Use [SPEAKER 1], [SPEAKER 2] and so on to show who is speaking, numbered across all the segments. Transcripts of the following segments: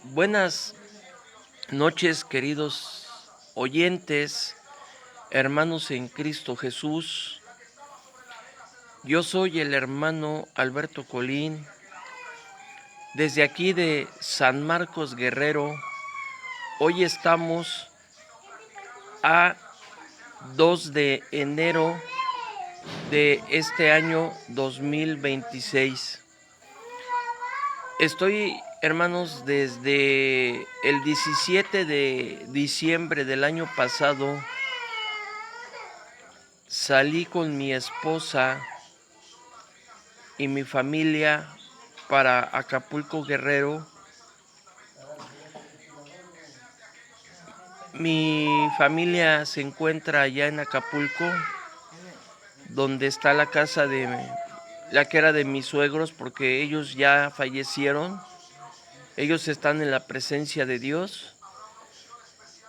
[SPEAKER 1] Buenas noches, queridos oyentes, hermanos en Cristo Jesús. Yo soy el hermano Alberto Colín, desde aquí de San Marcos Guerrero. Hoy estamos a 2 de enero de este año 2026. Estoy, hermanos, desde el 17 de diciembre del año pasado. Salí con mi esposa y mi familia para Acapulco, Guerrero. Mi familia se encuentra allá en Acapulco, donde está la casa de la que era de mis suegros, porque ellos ya fallecieron. Ellos están en la presencia de Dios,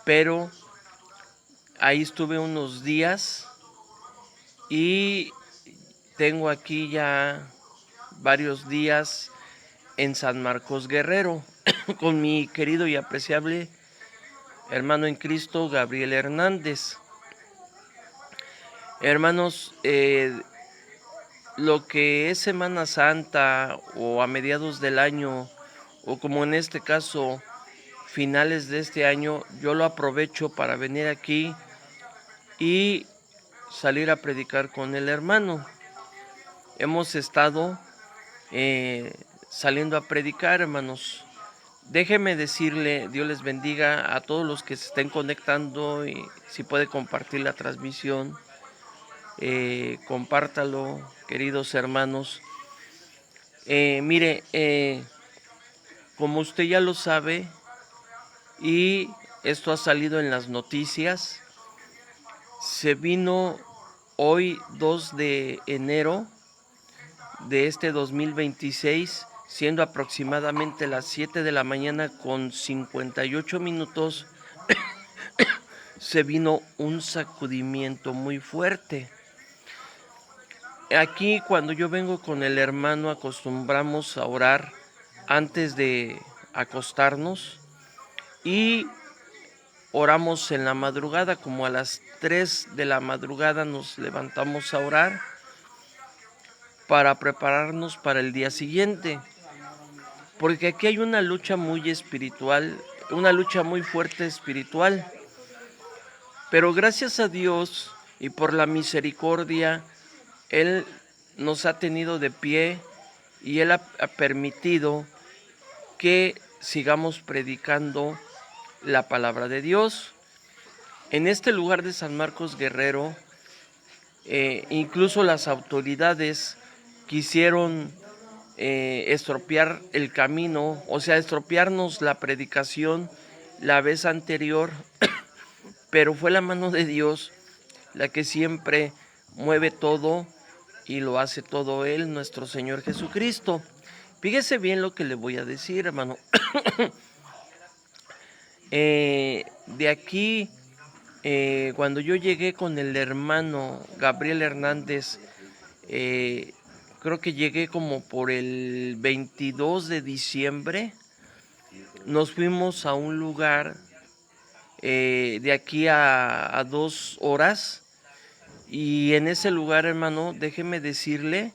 [SPEAKER 1] pero ahí estuve unos días y tengo aquí ya varios días en San Marcos Guerrero con mi querido y apreciable hermano en Cristo, Gabriel Hernández. Hermanos, lo que es Semana Santa o a mediados del año, o como en este caso, finales de este año, yo lo aprovecho para venir aquí y salir a predicar con el hermano. Hemos estado saliendo a predicar, hermanos. Déjeme decirle, Dios les bendiga a todos los que se estén conectando, y si puede compartir la transmisión, compártalo, queridos hermanos. Mire, como usted ya lo sabe, y esto ha salido en las noticias, se vino hoy 2 de enero de este 2026, siendo aproximadamente las 7 de la mañana con 58 minutos, se vino un sacudimiento muy fuerte. Aquí cuando yo vengo con el hermano acostumbramos a orar antes de acostarnos y oramos en la madrugada, como a las 3 de la madrugada nos levantamos a orar para prepararnos para el día siguiente. Porque aquí hay una lucha muy espiritual, una lucha muy fuerte espiritual. Pero gracias a Dios y por la misericordia, Él nos ha tenido de pie y Él ha permitido que sigamos predicando la palabra de Dios. En este lugar de San Marcos Guerrero, incluso las autoridades quisieron estropear el camino, o sea, estropearnos la predicación la vez anterior, pero fue la mano de Dios la que siempre mueve todo y lo hace todo Él, nuestro Señor Jesucristo. Fíjese bien lo que le voy a decir, hermano. De aquí, cuando yo llegué con el hermano Gabriel Hernández, creo que llegué como por el 22 de diciembre, nos fuimos a un lugar de aquí a 2 horas, y en ese lugar, hermano, déjeme decirle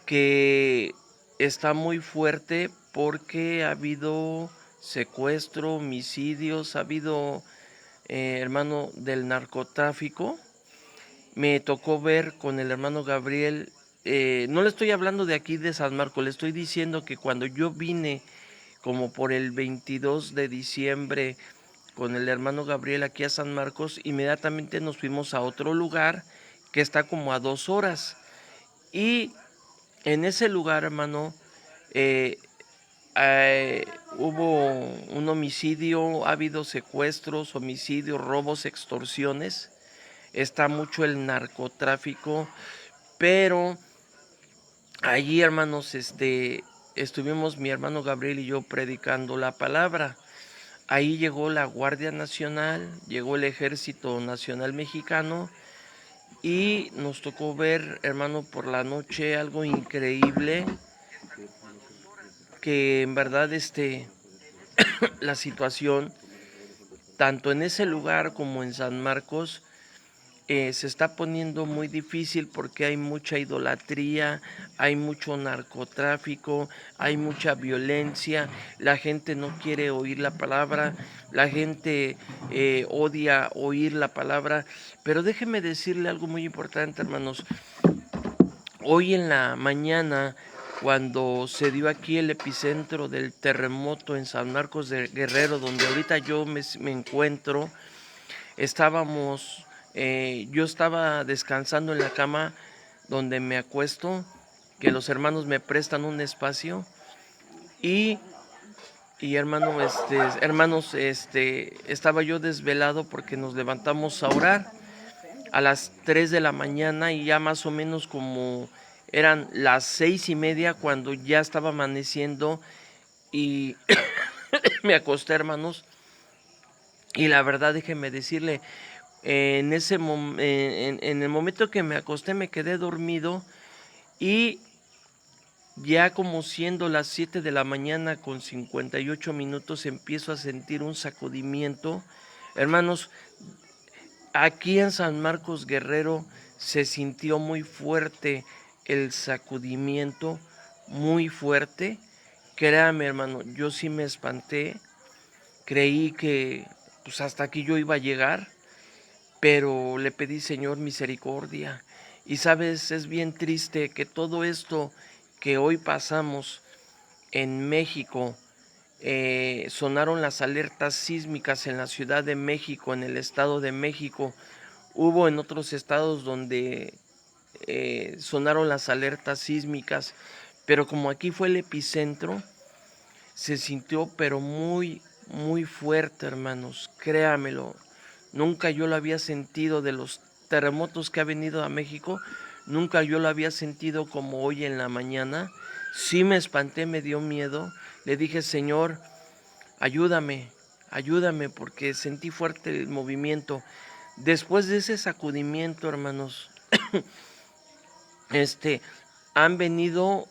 [SPEAKER 1] que está muy fuerte porque ha habido secuestro, homicidios, ha habido, hermano, del narcotráfico. Me tocó ver con el hermano Gabriel, no le estoy hablando de aquí de San Marcos, le estoy diciendo que cuando yo vine como por el 22 de diciembre con el hermano Gabriel aquí a San Marcos, inmediatamente nos fuimos a otro lugar que está como a 2 horas. Y en ese lugar, hermano, eh, hubo un homicidio, ha habido secuestros, homicidios, robos, extorsiones. Está mucho el narcotráfico, pero allí, hermanos, estuvimos mi hermano Gabriel y yo predicando la palabra. Ahí llegó la Guardia Nacional, llegó el Ejército Nacional Mexicano y nos tocó ver, hermano, por la noche algo increíble, que en verdad la situación, tanto en ese lugar como en San Marcos, se está poniendo muy difícil porque hay mucha idolatría, hay mucho narcotráfico, hay mucha violencia, la gente no quiere oír la palabra, la gente odia oír la palabra. Pero déjeme decirle algo muy importante, hermanos. Hoy en la mañana, cuando se dio aquí el epicentro del terremoto en San Marcos de Guerrero, donde ahorita yo me encuentro, yo estaba descansando en la cama donde me acuesto, que los hermanos me prestan un espacio y, hermanos, estaba yo desvelado porque nos levantamos a orar a las 3 de la mañana y ya más o menos como eran las 6:30 cuando ya estaba amaneciendo y me acosté, hermanos, y la verdad déjeme decirle, en el momento que me acosté me quedé dormido y ya como siendo las 7 de la mañana con 58 minutos empiezo a sentir un sacudimiento. Hermanos, aquí en San Marcos Guerrero se sintió muy fuerte el sacudimiento, muy fuerte. Créame, hermano, yo sí me espanté, creí que pues hasta aquí yo iba a llegar, pero le pedí, Señor, misericordia. Y sabes, es bien triste que todo esto que hoy pasamos en México, sonaron las alertas sísmicas en la Ciudad de México, en el Estado de México. Hubo en otros estados donde sonaron las alertas sísmicas, pero como aquí fue el epicentro, se sintió pero muy, muy fuerte, hermanos, créamelo. Nunca yo lo había sentido de los terremotos que ha venido a México, nunca yo lo había sentido como hoy en la mañana. Sí me espanté, me dio miedo. Le dije, Señor, ayúdame, ayúdame, porque sentí fuerte el movimiento. Después de ese sacudimiento, hermanos, han venido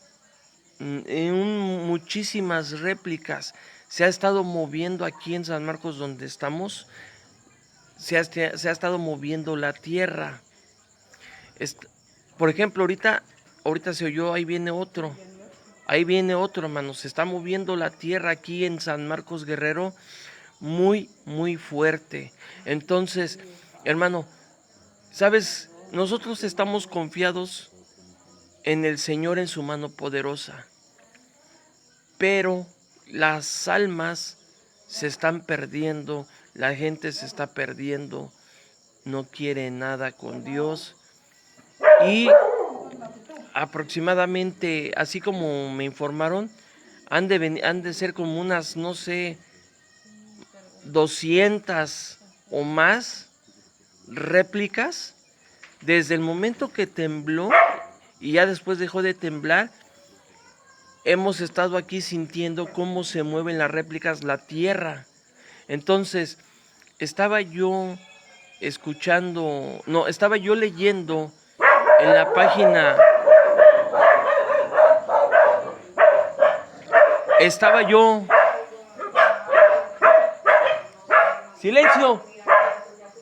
[SPEAKER 1] muchísimas réplicas. Se ha estado moviendo aquí en San Marcos donde estamos, se ha estado moviendo la tierra. Por ejemplo, ahorita se oyó, ahí viene otro, hermano. Se está moviendo la tierra aquí en San Marcos Guerrero muy, muy fuerte. Entonces, hermano, ¿sabes? Nosotros estamos confiados en el Señor, en su mano poderosa, pero las almas se están perdiendo, la gente se está perdiendo, no quiere nada con Dios y aproximadamente, así como me informaron, han de ser como unas, no sé, 200 o más réplicas desde el momento que tembló y ya después dejó de temblar. Hemos estado aquí sintiendo cómo se mueven las réplicas, la tierra. Entonces, estaba yo estaba yo leyendo en la página, estaba yo, silencio,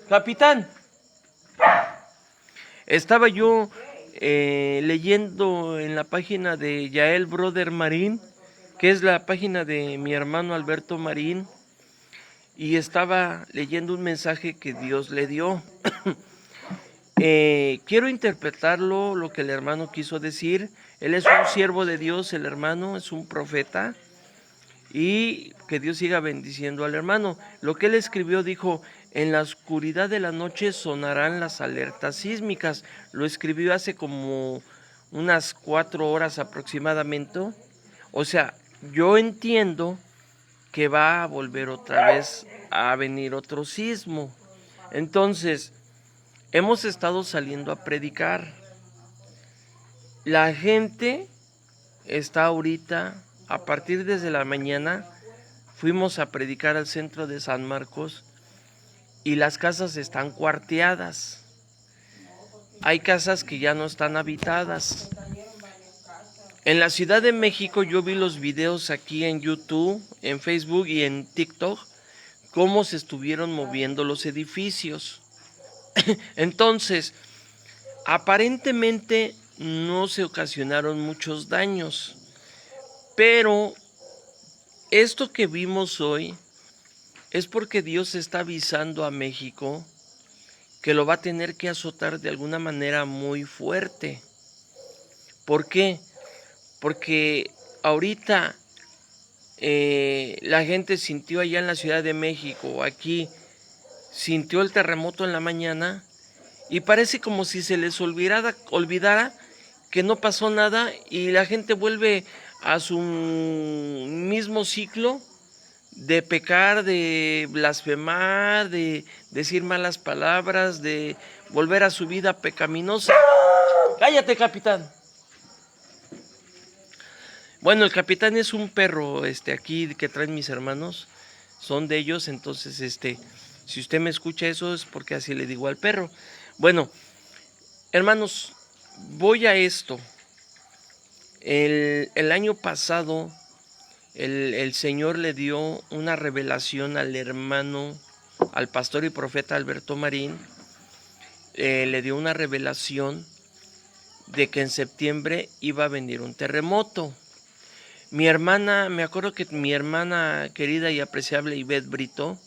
[SPEAKER 1] capitán, estaba yo leyendo en la página de Yael Brother Marín, que es la página de mi hermano Alberto Marín, y estaba leyendo un mensaje que Dios le dio. Quiero interpretarlo, lo que el hermano quiso decir. Él es un siervo de Dios, el hermano es un profeta, y que Dios siga bendiciendo al hermano. Lo que él escribió, dijo: en la oscuridad de la noche sonarán las alertas sísmicas. Lo escribió hace como unas 4 horas aproximadamente. O sea, yo entiendo que va a volver otra vez a venir otro sismo. Entonces, hemos estado saliendo a predicar. La gente está ahorita, a partir desde la mañana, fuimos a predicar al centro de San Marcos y las casas están cuarteadas. Hay casas que ya no están habitadas. En la Ciudad de México yo vi los videos aquí en YouTube, en Facebook y en TikTok, cómo se estuvieron moviendo los edificios. Entonces, aparentemente no se ocasionaron muchos daños, pero esto que vimos hoy es porque Dios está avisando a México que lo va a tener que azotar de alguna manera muy fuerte. ¿Por qué? Porque ahorita la gente sintió allá en la Ciudad de México, aquí, sintió el terremoto en la mañana y parece como si se les olvidara que no pasó nada y la gente vuelve a su mismo ciclo de pecar, de blasfemar, de decir malas palabras, de volver a su vida pecaminosa. ¡Cállate, capitán! Bueno, el capitán es un perro aquí que traen mis hermanos, son de ellos, entonces si usted me escucha eso es porque así le digo al perro. Bueno, hermanos, voy a esto. El año pasado el Señor le dio una revelación al hermano, al pastor y profeta Alberto Marín, le dio una revelación de que en septiembre iba a venir un terremoto. Mi hermana, me acuerdo que mi hermana querida y apreciable Ivette Brito,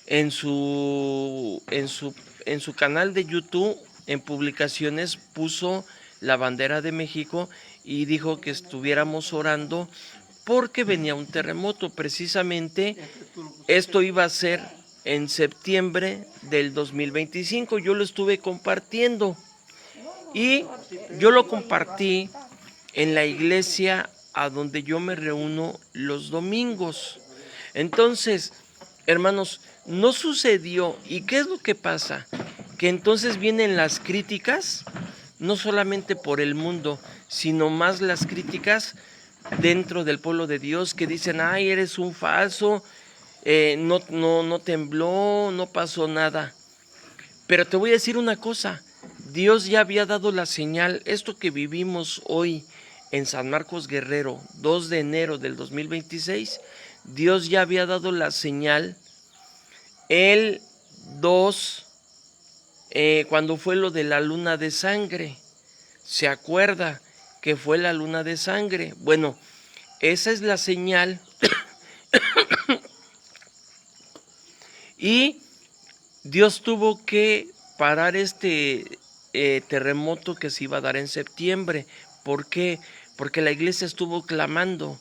[SPEAKER 1] en su canal de YouTube, en publicaciones, puso la bandera de México y dijo que estuviéramos orando porque venía un terremoto. Precisamente esto iba a ser en septiembre del 2025. Yo lo estuve compartiendo y yo lo compartí en la iglesia a donde yo me reúno los domingos. Entonces, hermanos, no sucedió. ¿Y qué es lo que pasa? Que entonces vienen las críticas, no solamente por el mundo, sino más las críticas dentro del pueblo de Dios, que dicen, ay, eres un falso, no tembló, no pasó nada. Pero te voy a decir una cosa, Dios ya había dado la señal. Esto que vivimos hoy en San Marcos Guerrero, 2 de enero del 2026, Dios ya había dado la señal el 2, cuando fue lo de la luna de sangre. ¿Se acuerda que fue la luna de sangre? Bueno, esa es la señal. Y Dios tuvo que parar este terremoto que se iba a dar en septiembre. ¿Por qué? Porque la iglesia estuvo clamando.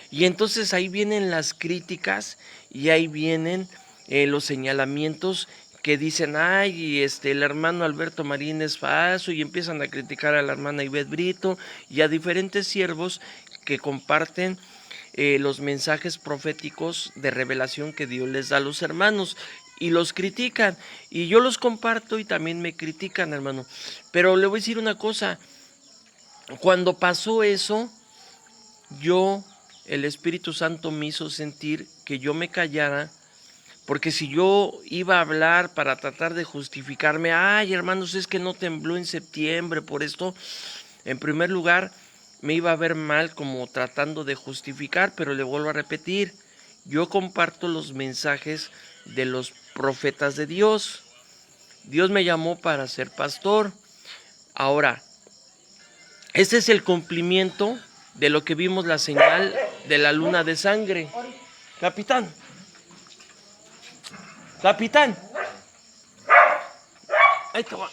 [SPEAKER 1] Y entonces ahí vienen las críticas y ahí vienen los señalamientos que dicen, ay, el hermano Alberto Marín es falso, y empiezan a criticar a la hermana Ivette Brito y a diferentes siervos que comparten los mensajes proféticos de revelación que Dios les da a los hermanos y los critican, y yo los comparto y también me critican, hermano. Pero le voy a decir una cosa, cuando pasó eso, el Espíritu Santo me hizo sentir que yo me callara, porque si yo iba a hablar para tratar de justificarme, ay, hermanos, es que no tembló en septiembre por esto, en primer lugar me iba a ver mal como tratando de justificar, pero le vuelvo a repetir, yo comparto los mensajes de los profetas de Dios. Dios me llamó para ser pastor. Ahora, este es el cumplimiento de lo que vimos, la señal de la luna de sangre. Capitán, capitán, ahí te va.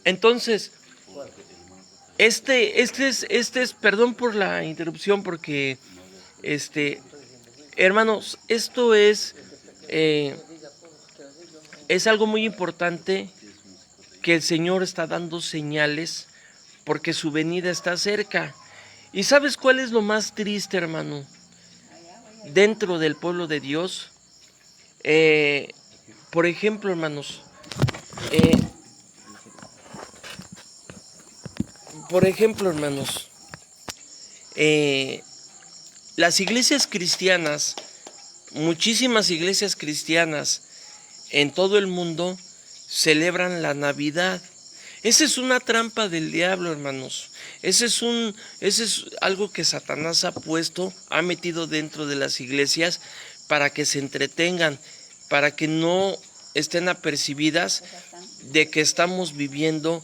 [SPEAKER 1] Entonces, este es, perdón por la interrupción, porque hermanos, esto es algo muy importante, que el Señor está dando señales porque su venida está cerca. ¿Y sabes cuál es lo más triste, hermano? Dentro del pueblo de Dios, por ejemplo, hermanos, las iglesias cristianas, muchísimas iglesias cristianas en todo el mundo celebran la Navidad. Esa es una trampa del diablo, hermanos. Ese es algo que Satanás ha puesto, ha metido dentro de las iglesias para que se entretengan, para que no estén apercibidas de que estamos viviendo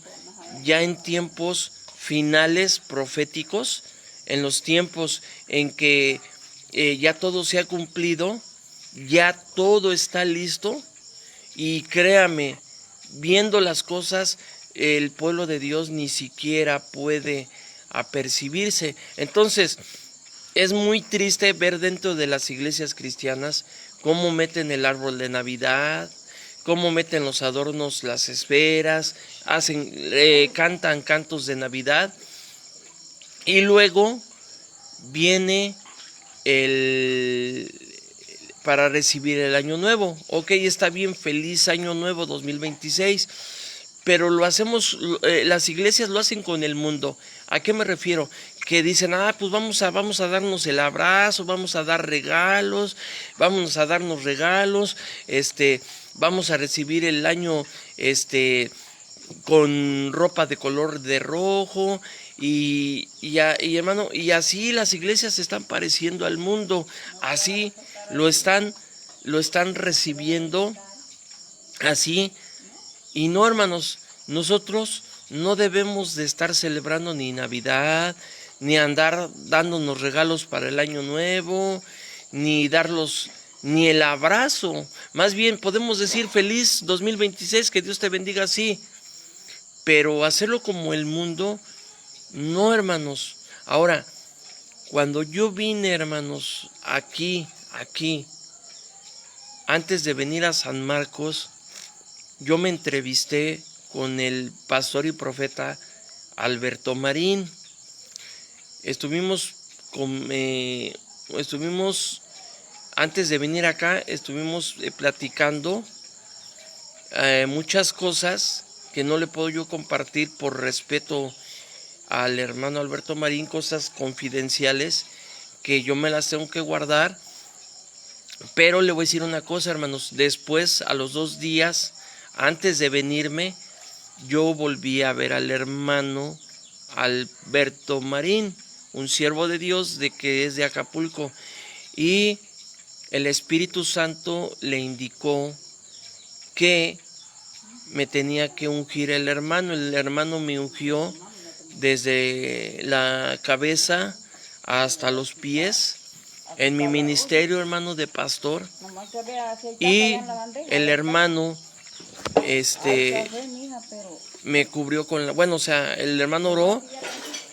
[SPEAKER 1] ya en tiempos finales proféticos, en los tiempos en que ya todo se ha cumplido, ya todo está listo. Y créame, viendo las cosas, el pueblo de Dios ni siquiera puede apercibirse. Entonces, es muy triste ver dentro de las iglesias cristianas cómo meten el árbol de Navidad, cómo meten los adornos, las esferas, cantan cantos de Navidad, y luego viene para recibir el año nuevo. Ok, está bien, feliz año nuevo 2026, pero lo hacemos, las iglesias lo hacen con el mundo. ¿A qué me refiero? Que dicen, pues vamos a darnos el abrazo, vamos a dar regalos, vamos a darnos regalos, vamos a recibir el año, con ropa de color de rojo, y hermano, y así las iglesias se están pareciendo al mundo, así lo están recibiendo, así. Y no, hermanos, nosotros no debemos de estar celebrando ni Navidad, ni andar dándonos regalos para el año nuevo, ni ni el abrazo. Más bien podemos decir feliz 2026, que Dios te bendiga, sí, pero hacerlo como el mundo, no, hermanos. Ahora, cuando yo vine, hermanos, aquí, antes de venir a San Marcos, yo me entrevisté con el pastor y profeta Alberto Marín. Estuvimos antes de venir acá, estuvimos platicando muchas cosas que no le puedo yo compartir por respeto al hermano Alberto Marín, cosas confidenciales que yo me las tengo que guardar. Pero le voy a decir una cosa, hermanos, después, a los 2 días, antes de venirme, yo volví a ver al hermano Alberto Marín, un siervo de Dios que es de Acapulco, y el Espíritu Santo le indicó que me tenía que ungir el hermano me ungió desde la cabeza hasta los pies, en mi ministerio, hermano, de pastor. Y el hermano me cubrió con el hermano oró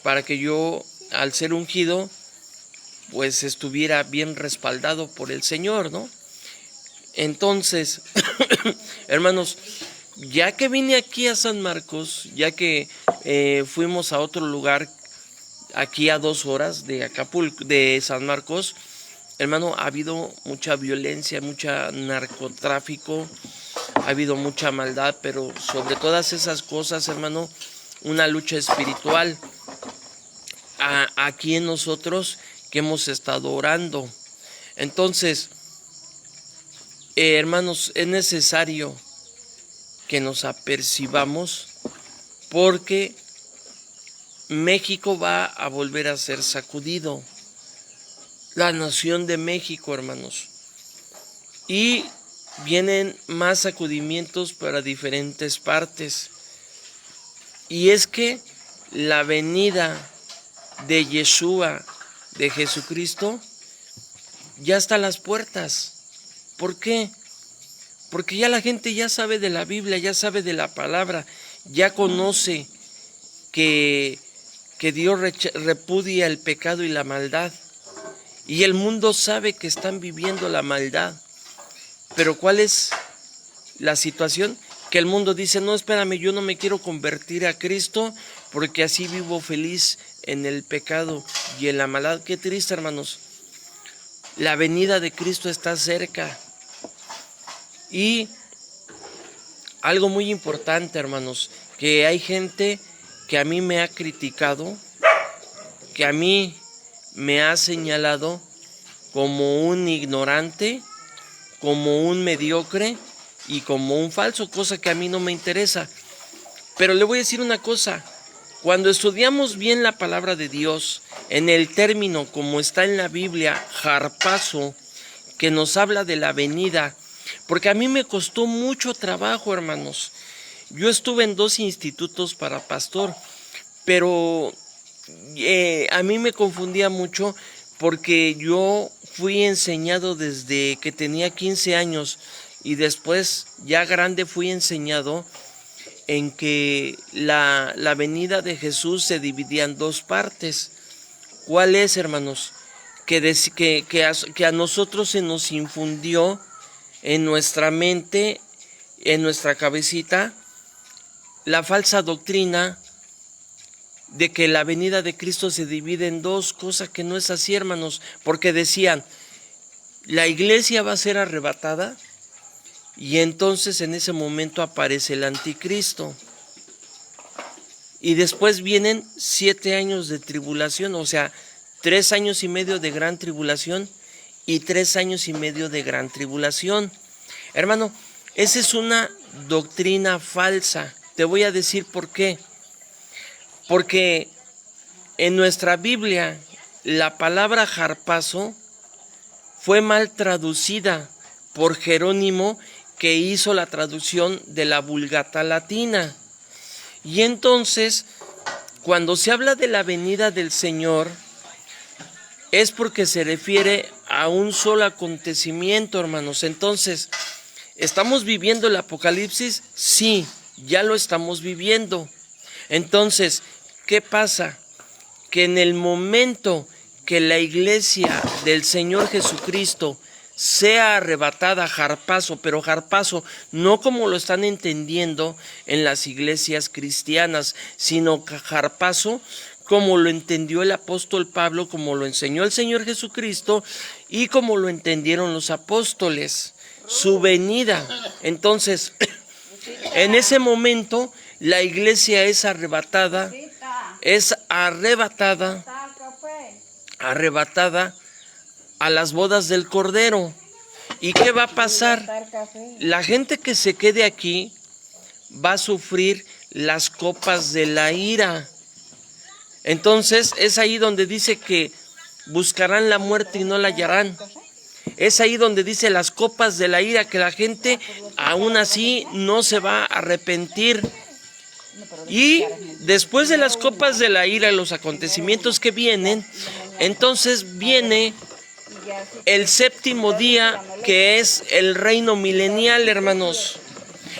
[SPEAKER 1] para que yo, al ser ungido, pues estuviera bien respaldado por el Señor, ¿no? Entonces, hermanos, ya que vine aquí a San Marcos, ya que fuimos a otro lugar aquí a 2 horas de Acapulco, de San Marcos, hermano, ha habido mucha violencia, mucho narcotráfico, ha habido mucha maldad, pero sobre todas esas cosas, hermano, una lucha espiritual aquí en nosotros que hemos estado orando. Entonces, hermanos, es necesario que nos apercibamos, porque México va a volver a ser sacudido. La nación de México, hermanos. Y vienen más sacudimientos para diferentes partes. Y es que la venida de Yeshua, de Jesucristo, ya está a las puertas. ¿Por qué? Porque ya la gente ya sabe de la Biblia, ya sabe de la palabra, ya conoce que Dios repudia el pecado y la maldad. Y el mundo sabe que están viviendo la maldad. Pero ¿cuál es la situación? Que el mundo dice, no, espérame, yo no me quiero convertir a Cristo porque así vivo feliz en el pecado y en la maldad. Qué triste, hermanos. La venida de Cristo está cerca. Y algo muy importante, hermanos, que hay gente que a mí me ha criticado, que a mí me ha señalado como un ignorante, como un mediocre y como un falso, cosa que a mí no me interesa. Pero le voy a decir una cosa, cuando estudiamos bien la palabra de Dios, en el término como está en la Biblia, harpazo, que nos habla de la venida, porque a mí me costó mucho trabajo, hermanos. Yo estuve en 2 institutos para pastor, pero a mí me confundía mucho porque yo fui enseñado desde que tenía 15 años y después ya grande fui enseñado en que la venida de Jesús se dividía en 2 partes. ¿Cuál es, hermanos? Que a nosotros se nos infundió en nuestra mente, en nuestra cabecita, la falsa doctrina de que la venida de Cristo se divide en 2, cosa que no es así, hermanos, porque decían, la iglesia va a ser arrebatada y entonces en ese momento aparece el anticristo. Y después vienen 7 años de tribulación, o sea, 3 años y medio de gran tribulación y 3 años y medio de gran tribulación. Hermano, esa es una doctrina falsa. Te voy a decir por qué. Porque en nuestra Biblia la palabra harpazo fue mal traducida por Jerónimo, que hizo la traducción de la Vulgata latina. Y entonces, cuando se habla de la venida del Señor, es porque se refiere a un solo acontecimiento, hermanos. Entonces, ¿estamos viviendo el Apocalipsis? Sí, ya lo estamos viviendo. Entonces, ¿qué pasa? Que en el momento que la iglesia del Señor Jesucristo sea arrebatada, harpazo, pero harpazo no como lo están entendiendo en las iglesias cristianas, sino harpazo como lo entendió el apóstol Pablo, como lo enseñó el Señor Jesucristo y como lo entendieron los apóstoles, su venida. Entonces, en ese momento la iglesia es arrebatada a las bodas del Cordero. ¿Y qué va a pasar? La gente que se quede aquí va a sufrir las copas de la ira. Entonces es ahí donde dice que buscarán la muerte y no la hallarán. Es ahí donde dice las copas de la ira, que la gente aún así no se va a arrepentir. Y después de las copas de la ira, los acontecimientos que vienen, entonces viene el 7º día, que es el reino milenial, hermanos.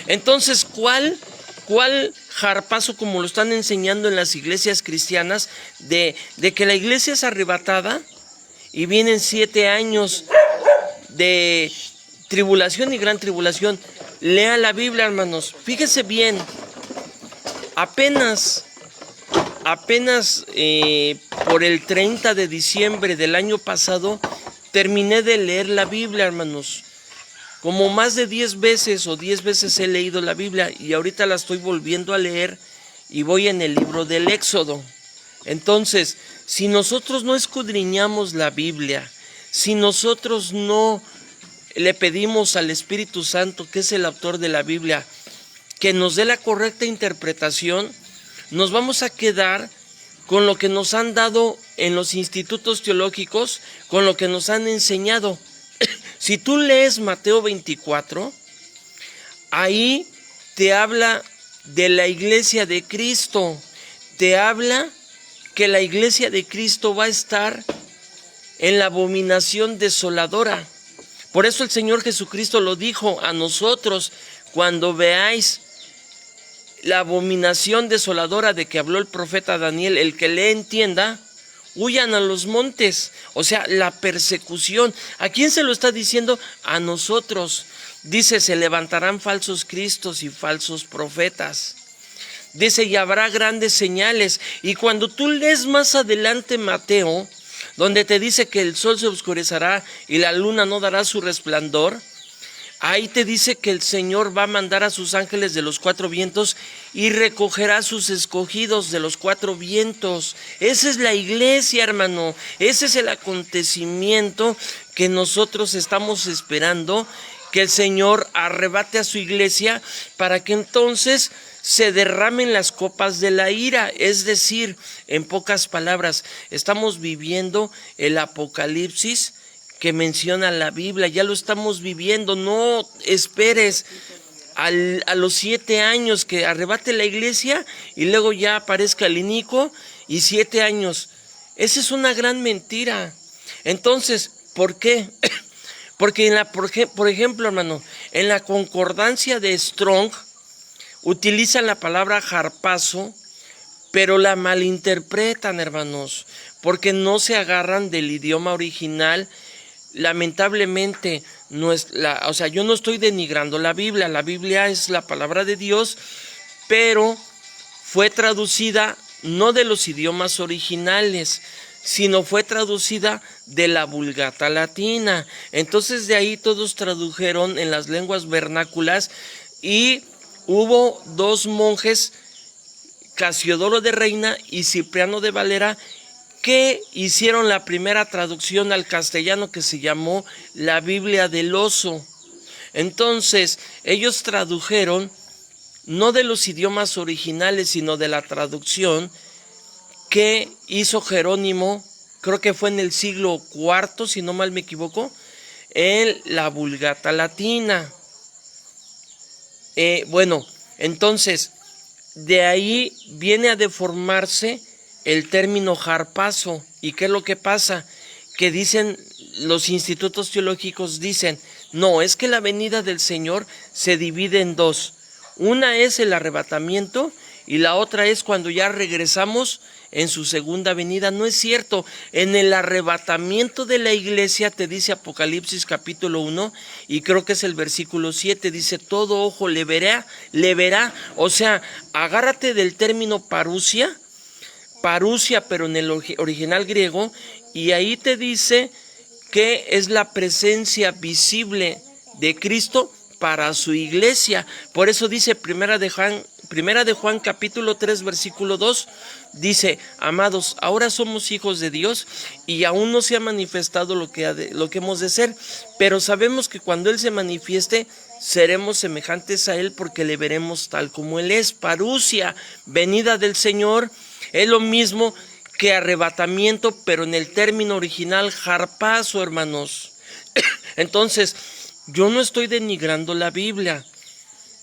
[SPEAKER 1] Entonces, ¿cuál harpazo, como lo están enseñando en las iglesias cristianas, de que la iglesia es arrebatada y vienen 7 años de tribulación y gran tribulación? Lea la Biblia, hermanos. Fíjese bien. Apenas por el 30 de diciembre del año pasado terminé de leer la Biblia, hermanos. Como más de 10 veces o 10 veces he leído la Biblia y ahorita la estoy volviendo a leer y voy en el libro del Éxodo. Entonces, si nosotros no escudriñamos la Biblia, si nosotros no le pedimos al Espíritu Santo, que es el autor de la Biblia, que nos dé la correcta interpretación, nos vamos a quedar con lo que nos han dado en los institutos teológicos, con lo que nos han enseñado. Si tú lees Mateo 24, ahí te habla de la iglesia de Cristo, te habla que la iglesia de Cristo va a estar en la abominación desoladora. Por eso el Señor Jesucristo lo dijo a nosotros: cuando veáis la abominación desoladora de que habló el profeta Daniel, el que le entienda, huyan a los montes. O sea, la persecución. ¿A quién se lo está diciendo? A nosotros. Dice, se levantarán falsos cristos y falsos profetas. Dice, y habrá grandes señales. Y cuando tú lees más adelante Mateo, donde te dice que el sol se oscurecerá y la luna no dará su resplandor, ahí te dice que el Señor va a mandar a sus ángeles de los 4 vientos y recogerá a sus escogidos de los 4 vientos. Esa es la iglesia, hermano. Ese es el acontecimiento que nosotros estamos esperando, que el Señor arrebate a su iglesia para que entonces se derramen las copas de la ira. Es decir, en pocas palabras, estamos viviendo el apocalipsis que menciona la Biblia, ya lo estamos viviendo. No esperes a los 7 años que arrebate la iglesia y luego ya aparezca el inicuo y 7 años. Esa es una gran mentira. Entonces, ¿por qué? Porque por ejemplo, hermano, en la concordancia de Strong utilizan la palabra harpazo, pero la malinterpretan, hermanos, porque no se agarran del idioma original. Lamentablemente, yo no estoy denigrando la Biblia es la palabra de Dios, pero fue traducida no de los idiomas originales, sino fue traducida de la Vulgata latina. Entonces de ahí todos tradujeron en las lenguas vernáculas y hubo 2 monjes, Casiodoro de Reina y Cipriano de Valera, que hicieron la primera traducción al castellano que se llamó la Biblia del Oso. Entonces, ellos tradujeron no de los idiomas originales, sino de la traducción que hizo Jerónimo, creo que fue en el siglo IV, si no mal me equivoco, en la Vulgata latina. Entonces, de ahí viene a deformarse el término harpazo. ¿Y qué es lo que pasa? Que dicen los institutos teológicos, dicen, no, es que la venida del Señor se divide en 2. Una es el arrebatamiento y la otra es cuando ya regresamos en su segunda venida. No es cierto. En el arrebatamiento de la iglesia, te dice Apocalipsis capítulo 1, y creo que es el versículo 7, dice, todo ojo le verá. O sea, agárrate del término parusia, pero en el original griego, y ahí te dice que es la presencia visible de Cristo para su iglesia. Por eso dice Primera de Juan capítulo 3 versículo 2, dice, amados, ahora somos hijos de Dios y aún no se ha manifestado lo que hemos de ser, pero sabemos que cuando Él se manifieste, seremos semejantes a Él porque le veremos tal como Él es. Parusia, venida del Señor, es lo mismo que arrebatamiento, pero en el término original, harpazo, hermanos. Entonces, yo no estoy denigrando la Biblia.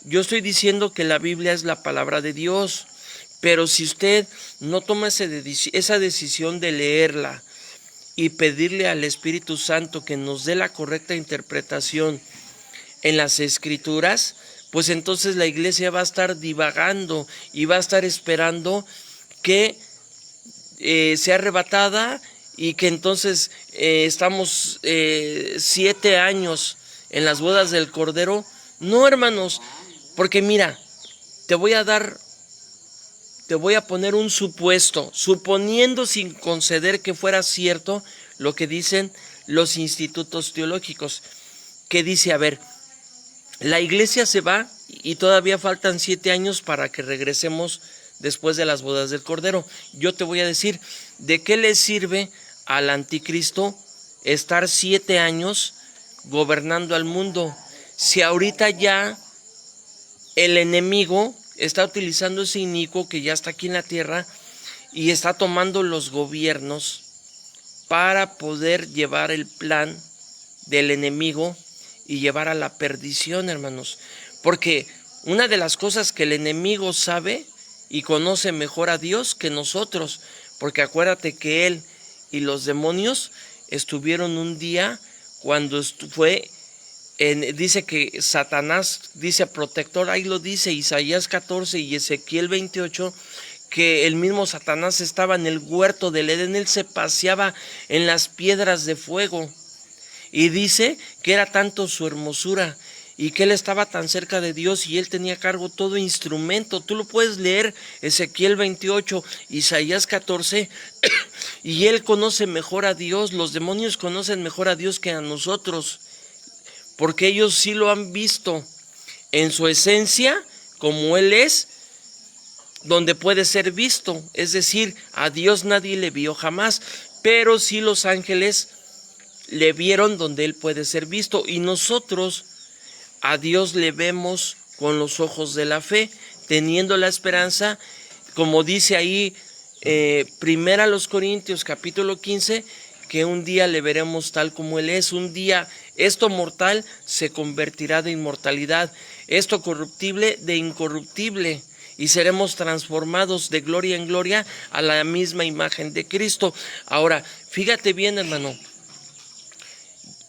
[SPEAKER 1] Yo estoy diciendo que la Biblia es la palabra de Dios. Pero si usted no toma esa decisión de leerla y pedirle al Espíritu Santo que nos dé la correcta interpretación en las Escrituras, pues entonces la iglesia va a estar divagando y va a estar esperando que sea arrebatada y que entonces estamos 7 años en las bodas del Cordero. No, hermanos, porque mira, te voy a poner un supuesto, suponiendo sin conceder que fuera cierto lo que dicen los institutos teológicos, que dice, a ver, la iglesia se va y todavía faltan 7 años para que regresemos después de las bodas del Cordero. Yo te voy a decir, ¿de qué le sirve al anticristo estar 7 años gobernando al mundo? Si ahorita ya el enemigo está utilizando ese inicuo que ya está aquí en la tierra y está tomando los gobiernos para poder llevar el plan del enemigo y llevar a la perdición, hermanos. Porque una de las cosas que el enemigo sabe y conoce mejor a Dios que nosotros, porque acuérdate que él y los demonios estuvieron un día cuando dice que Satanás, dice protector, ahí lo dice Isaías 14 y Ezequiel 28, que el mismo Satanás estaba en el huerto del Edén, él se paseaba en las piedras de fuego y dice que era tanto su hermosura y que él estaba tan cerca de Dios y él tenía a cargo todo instrumento. Tú lo puedes leer, Ezequiel 28, Isaías 14, y él conoce mejor a Dios. Los demonios conocen mejor a Dios que a nosotros, porque ellos sí lo han visto en su esencia, como Él es, donde puede ser visto. Es decir, a Dios nadie le vio jamás, pero sí los ángeles le vieron donde Él puede ser visto. Y nosotros a Dios le vemos con los ojos de la fe. teniendo la esperanza, como dice ahí, primera a los Corintios capítulo 15, que un día le veremos tal como Él es. Un día esto mortal se convertirá de inmortalidad, esto corruptible de incorruptible, y seremos transformados de gloria en gloria a la misma imagen de Cristo. Ahora, fíjate bien, hermano,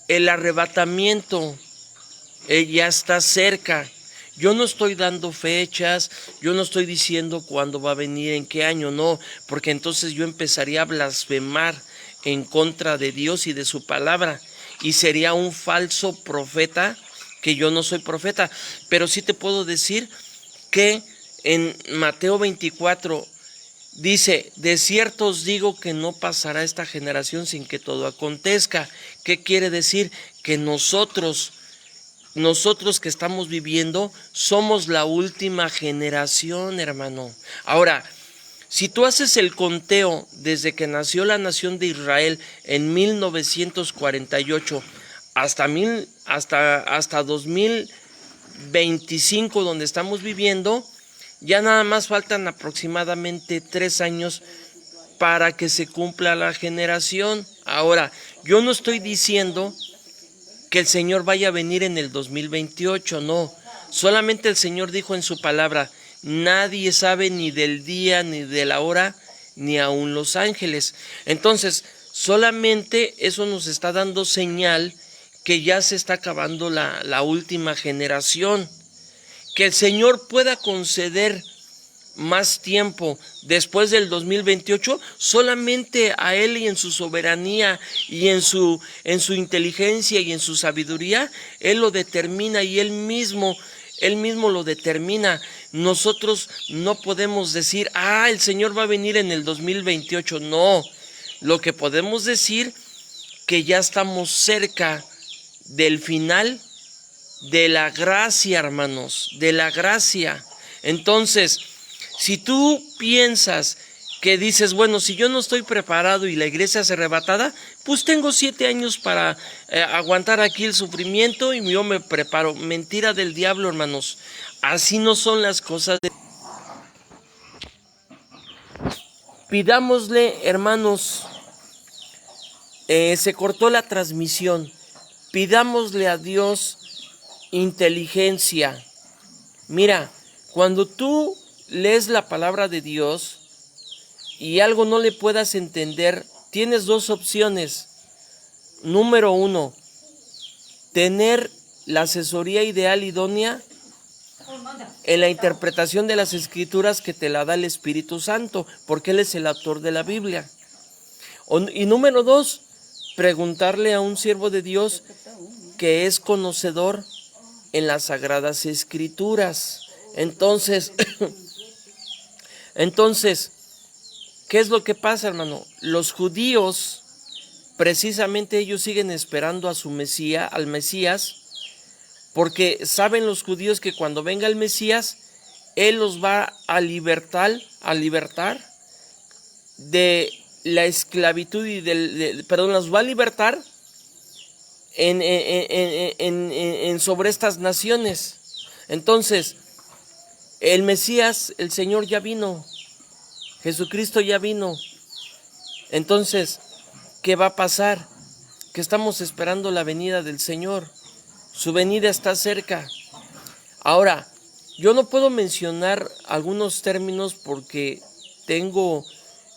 [SPEAKER 1] el arrebatamiento ya está cerca. Yo no estoy dando fechas, yo no estoy diciendo cuándo va a venir, en qué año, no, porque entonces yo empezaría a blasfemar en contra de Dios y de su palabra, y sería un falso profeta, que yo no soy profeta. Pero sí te puedo decir que en Mateo 24 dice: de cierto os digo que no pasará esta generación sin que todo acontezca. ¿Qué quiere decir? Que nosotros que estamos viviendo somos la última generación, hermano. Ahora, si tú haces el conteo desde que nació la nación de Israel en 1948 hasta 2025, donde estamos viviendo, ya nada más faltan aproximadamente 3 años para que se cumpla la generación. Ahora, yo no estoy diciendo que el Señor vaya a venir en el 2028, no. Solamente el Señor dijo en su palabra: nadie sabe ni del día, ni de la hora, ni aun los ángeles. Entonces, solamente eso nos está dando señal que ya se está acabando la última generación. Que el Señor pueda conceder más tiempo después del 2028, solamente a Él, y en su soberanía y en su inteligencia y en su sabiduría, Él lo determina, y Él mismo lo determina. Nosotros no podemos decir: el Señor va a venir en el 2028. No, lo que podemos decir que ya estamos cerca del final de la gracia, hermanos, de la gracia. Entonces, si tú piensas que dices: bueno, si yo no estoy preparado y la iglesia es arrebatada, pues tengo 7 años para aguantar aquí el sufrimiento y yo me preparo. Mentira del diablo, hermanos. Así no son las cosas. Pidámosle, hermanos, se cortó la transmisión. Pidámosle a Dios inteligencia. Mira, cuando tú lees la palabra de Dios y algo no le puedas entender, tienes 2 opciones. Número 1, tener la asesoría ideal, idónea, en la interpretación de las Escrituras, que te la da el Espíritu Santo, porque Él es el autor de la Biblia. Y número 2, preguntarle a un siervo de Dios que es conocedor en las Sagradas Escrituras. Entonces, ¿qué es lo que pasa, hermano? Los judíos, precisamente ellos siguen esperando a su Mesías, al Mesías, porque saben los judíos que cuando venga el Mesías, Él los va a libertar de la esclavitud y los va a libertar sobre estas naciones. Entonces, el Mesías, el Señor ya vino, Jesucristo ya vino. Entonces, ¿qué va a pasar? Que estamos esperando la venida del Señor. Su venida está cerca. Ahora, yo no puedo mencionar algunos términos porque tengo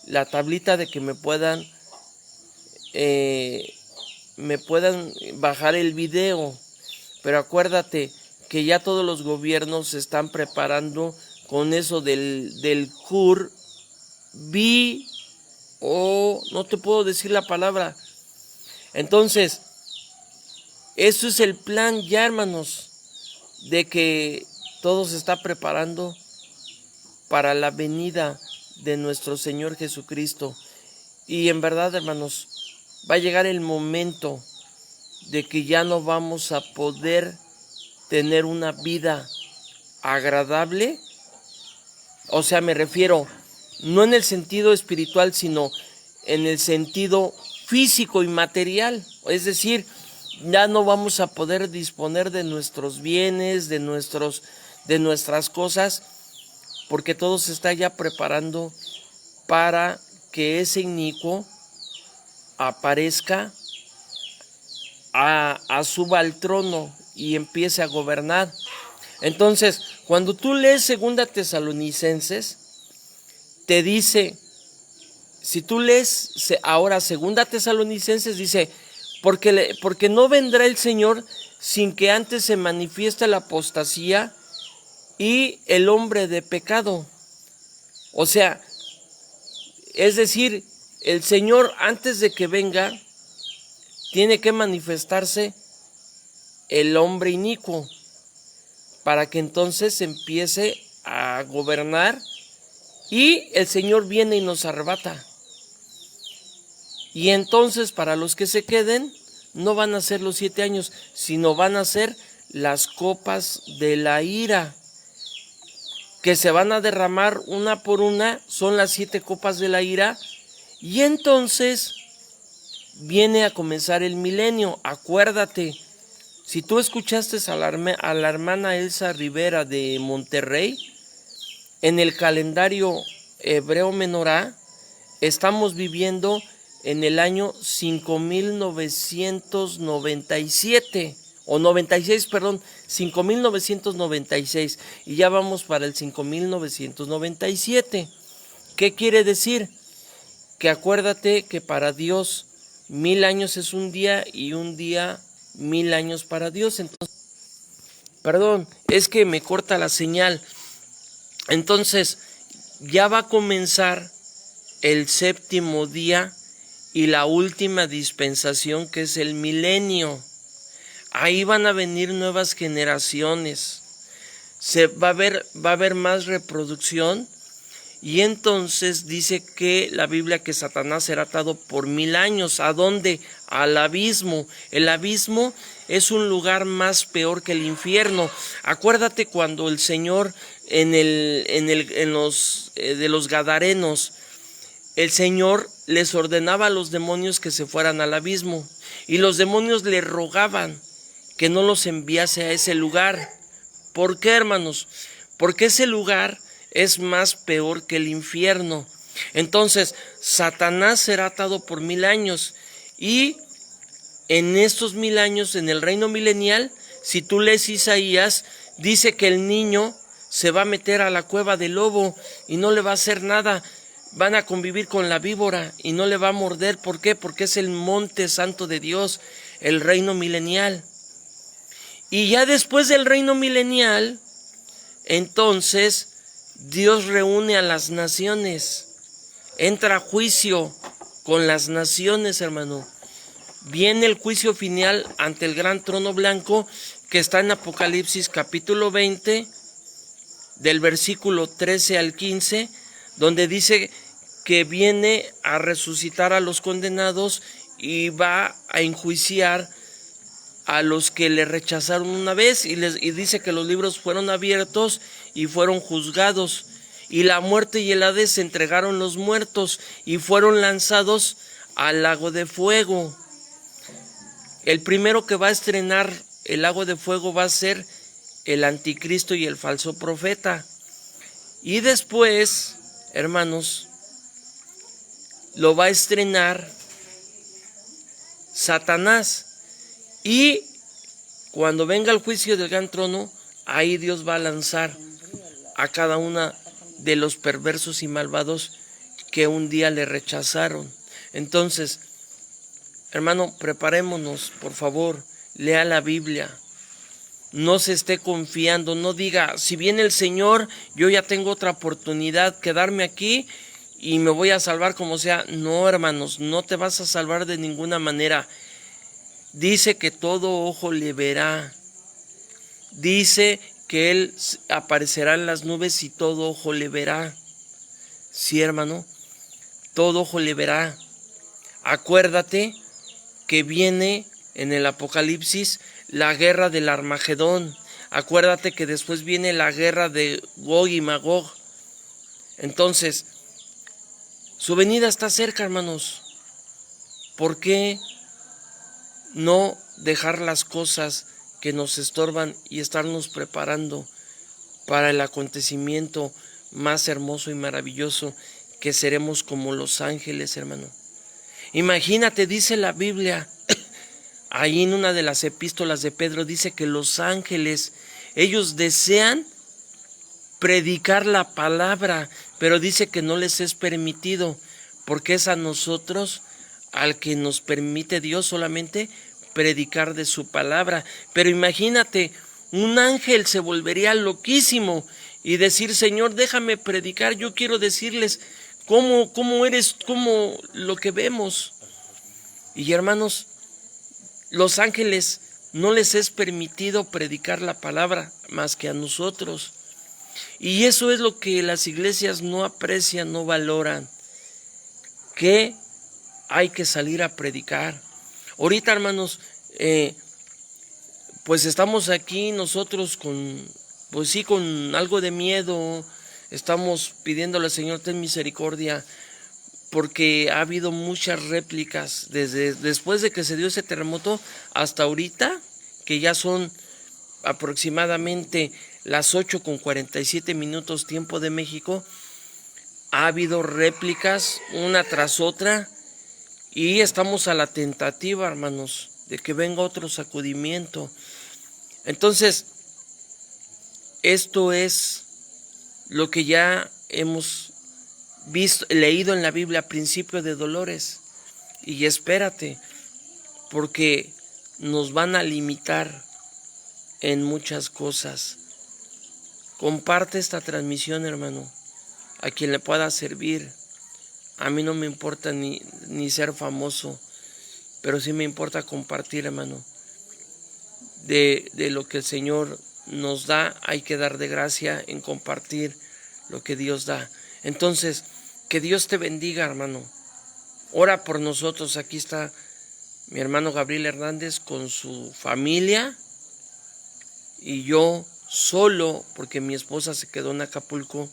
[SPEAKER 1] la tablita de que me puedan bajar el video, pero acuérdate que ya todos los gobiernos se están preparando con eso del CUR, no te puedo decir la palabra. Entonces, eso es el plan ya, hermanos, de que todo se está preparando para la venida de nuestro Señor Jesucristo. Y en verdad, hermanos, va a llegar el momento de que ya no vamos a poder tener una vida agradable. O sea, me refiero no en el sentido espiritual, sino en el sentido físico y material. Es decir, ya no vamos a poder disponer de nuestros bienes, de nuestras cosas, porque todo se está ya preparando para que ese inicuo aparezca, suba al trono y empiece a gobernar. Entonces, cuando tú lees Segunda Tesalonicenses, te dice, si tú lees ahora Segunda Tesalonicenses, dice, porque no vendrá el Señor sin que antes se manifieste la apostasía y el hombre de pecado. O sea, es decir, el Señor antes de que venga, tiene que manifestarse el hombre inicuo, para que entonces empiece a gobernar y el Señor viene y nos arrebata. Y entonces para los que se queden, no van a ser los 7 años, sino van a ser las copas de la ira, que se van a derramar una por una, son las 7 copas de la ira, y entonces viene a comenzar el milenio. Acuérdate, si tú escuchaste a la hermana Elsa Rivera de Monterrey, en el calendario hebreo menorá, estamos viviendo en el año 5997, o 96, perdón, 5996, y ya vamos para el 5997. ¿Qué quiere decir? Que acuérdate que para Dios 1000 años es un día y un día 1000 años para Dios. Entonces, perdón, es que me corta la señal. Entonces, ya va a comenzar el 7º día y la última dispensación, que es el milenio. Ahí van a venir nuevas generaciones. Va a haber más reproducción. Y entonces dice que la Biblia que Satanás será atado por 1000 años. ¿A dónde? Al abismo. El abismo es un lugar más peor que el infierno. Acuérdate cuando el Señor de los Gadarenos, el Señor les ordenaba a los demonios que se fueran al abismo. Y los demonios le rogaban que no los enviase a ese lugar. ¿Por qué, hermanos? Porque ese lugar es más peor que el infierno. Entonces, Satanás será atado por 1000 años. Y en estos 1000 años, en el reino milenial, si tú lees Isaías, dice que el niño se va a meter a la cueva del lobo y no le va a hacer nada. Van a convivir con la víbora y no le va a morder. ¿Por qué? Porque es el monte santo de Dios, el reino milenial. Y ya después del reino milenial, entonces Dios reúne a las naciones, entra a juicio con las naciones, hermano. Viene el juicio final ante el gran trono blanco, que está en Apocalipsis capítulo 20, del versículo 13 al 15, donde dice que viene a resucitar a los condenados y va a enjuiciar a los que le rechazaron una vez, y dice que los libros fueron abiertos y fueron juzgados, y la muerte y el Hades entregaron los muertos y fueron lanzados al lago de fuego. El primero que va a estrenar el lago de fuego va a ser el anticristo y el falso profeta. Y después, hermanos, lo va a estrenar Satanás. Y cuando venga el juicio del gran trono, ahí Dios va a lanzar a cada uno de los perversos y malvados que un día le rechazaron. Entonces, hermano, preparémonos, por favor, lea la Biblia. No se esté confiando, no diga, si viene el Señor, yo ya tengo otra oportunidad, quedarme aquí y me voy a salvar como sea. No, hermanos, no te vas a salvar de ninguna manera. Dice que todo ojo le verá. Dice que Él aparecerá en las nubes y todo ojo le verá. Sí, hermano, todo ojo le verá. Acuérdate que viene en el Apocalipsis la guerra del Armagedón. Acuérdate que después viene la guerra de Gog y Magog. Entonces, su venida está cerca, hermanos. ¿Por qué no dejar las cosas que nos estorban y estarnos preparando para el acontecimiento más hermoso y maravilloso, que seremos como los ángeles, hermano. Imagínate, dice la Biblia, ahí en una de las epístolas de Pedro, dice que los ángeles, ellos desean predicar la palabra, pero dice que no les es permitido, porque es a nosotros al que nos permite Dios solamente predicar de su palabra. Pero imagínate, un ángel se volvería loquísimo y decir: Señor, déjame predicar, yo quiero decirles cómo eres, cómo lo que vemos. Y hermanos, los ángeles no les es permitido predicar la palabra más que a nosotros. Y eso es lo que las iglesias no aprecian, no valoran, que hay que salir a predicar. Ahorita, hermanos, pues estamos aquí nosotros pues sí, con algo de miedo. Estamos pidiéndole al Señor, ten misericordia, porque ha habido muchas réplicas después de que se dio ese terremoto hasta ahorita, que ya son aproximadamente las 8:47 tiempo de México. Ha habido réplicas una tras otra y estamos a la tentativa, hermanos, de que venga otro sacudimiento. Entonces, esto es lo que ya hemos leído en la Biblia, principio de dolores. Y espérate, porque nos van a limitar en muchas cosas. Comparte esta transmisión, hermano, a quien le pueda servir. A mí no me importa ni ser famoso, pero sí me importa compartir, hermano. De lo que el Señor nos da, hay que dar de gracia en compartir lo que Dios da. Entonces, que Dios te bendiga, hermano. Ora por nosotros. Aquí está mi hermano Gabriel Hernández con su familia y yo solo, porque mi esposa se quedó en Acapulco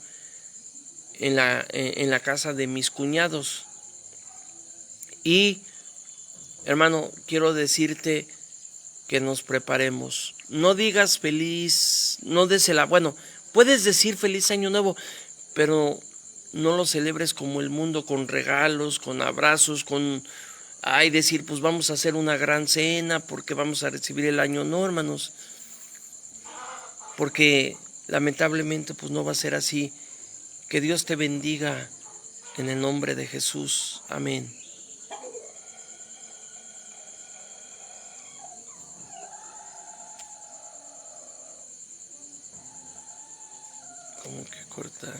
[SPEAKER 1] en la casa de mis cuñados. Y, hermano, quiero decirte que nos preparemos. No digas feliz, no désela. Bueno, puedes decir feliz año nuevo, pero no lo celebres como el mundo, con regalos, con abrazos, decir, pues vamos a hacer una gran cena porque vamos a recibir el año. No, hermanos, porque lamentablemente pues no va a ser así. Que Dios te bendiga en el nombre de Jesús. Amén. ¿Cómo que corta?